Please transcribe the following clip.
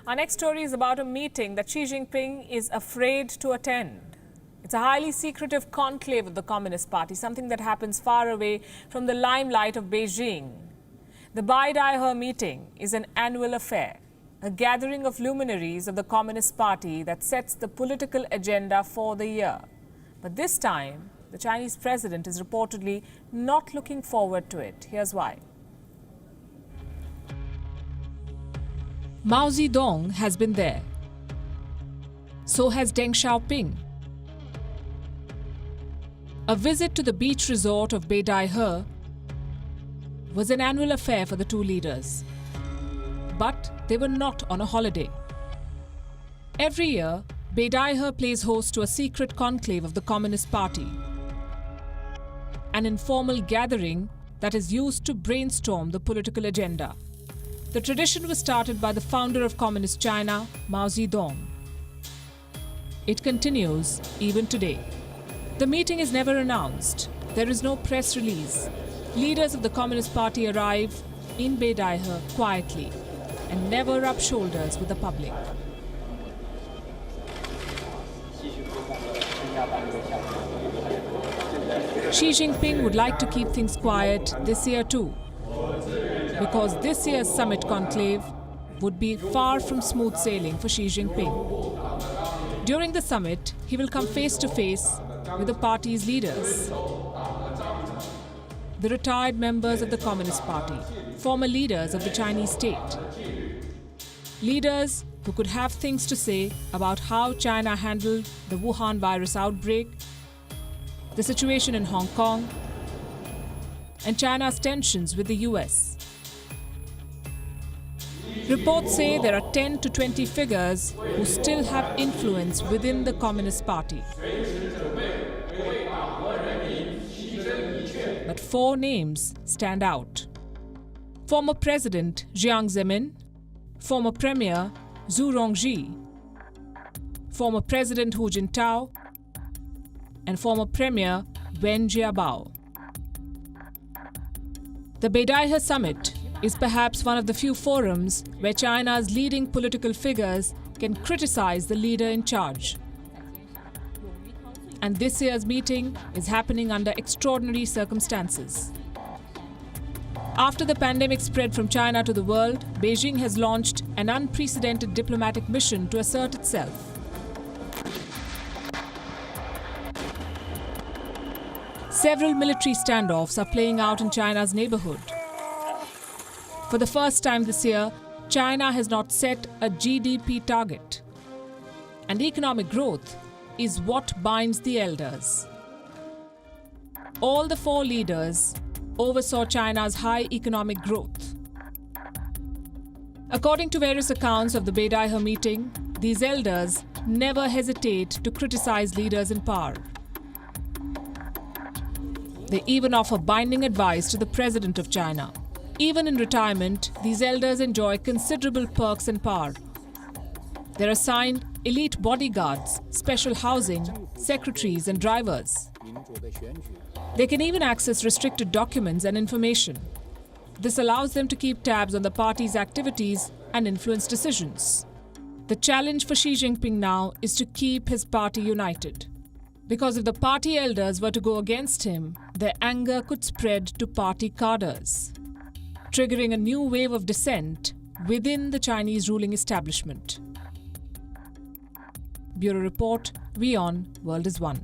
Our next story is about a meeting that Xi Jinping is afraid to attend. It's a highly secretive conclave of the Communist Party, something that happens far away from the limelight of Beijing. The Beidaihe meeting is an annual affair, a gathering of luminaries of the Communist Party that sets the political agenda for the year. But this time, the Chinese president is reportedly not looking forward to it. Here's why. Mao Zedong has been there. So has Deng Xiaoping. A visit to the beach resort of Beidaihe was an annual affair for the two leaders. But they were not on a holiday. Every year, Beidaihe plays host to a secret conclave of the Communist Party, an informal gathering that is used to brainstorm the political agenda. The tradition was started by the founder of Communist China, Mao Zedong. It continues even today. The meeting is never announced. There is no press release. Leaders of the Communist Party arrive in Beidaihe quietly and never rub shoulders with the public. Xi Jinping would like to keep things quiet this year too, because this year's summit conclave would be far from smooth sailing for Xi Jinping. During the summit, he will come face to face with the party's leaders, the retired members of the Communist Party, former leaders of the Chinese state, leaders who could have things to say about how China handled the Wuhan virus outbreak, the situation in Hong Kong, and China's tensions with the US. Reports say there are 10 to 20 figures who still have influence within the Communist Party. But 4 names stand out. Former President Jiang Zemin, former Premier Zhu Rongji, former President Hu Jintao, and former Premier Wen Jiabao. The Beidaihe Summit is perhaps one of the few forums where China's leading political figures can criticize the leader in charge. And this year's meeting is happening under extraordinary circumstances. After the pandemic spread from China to the world, Beijing has launched an unprecedented diplomatic mission to assert itself. Several military standoffs are playing out in China's neighborhood. For the first time this year, China has not set a GDP target. And economic growth is what binds the elders. All the 4 leaders oversaw China's high economic growth. According to various accounts of the Beidaihe meeting, these elders never hesitate to criticize leaders in power. They even offer binding advice to the president of China. Even in retirement, these elders enjoy considerable perks and power. They're assigned elite bodyguards, special housing, secretaries and drivers. They can even access restricted documents and information. This allows them to keep tabs on the party's activities and influence decisions. The challenge for Xi Jinping now is to keep his party united. Because if the party elders were to go against him, their anger could spread to party cadres, triggering a new wave of dissent within the Chinese ruling establishment. Bureau Report, WION, World is One.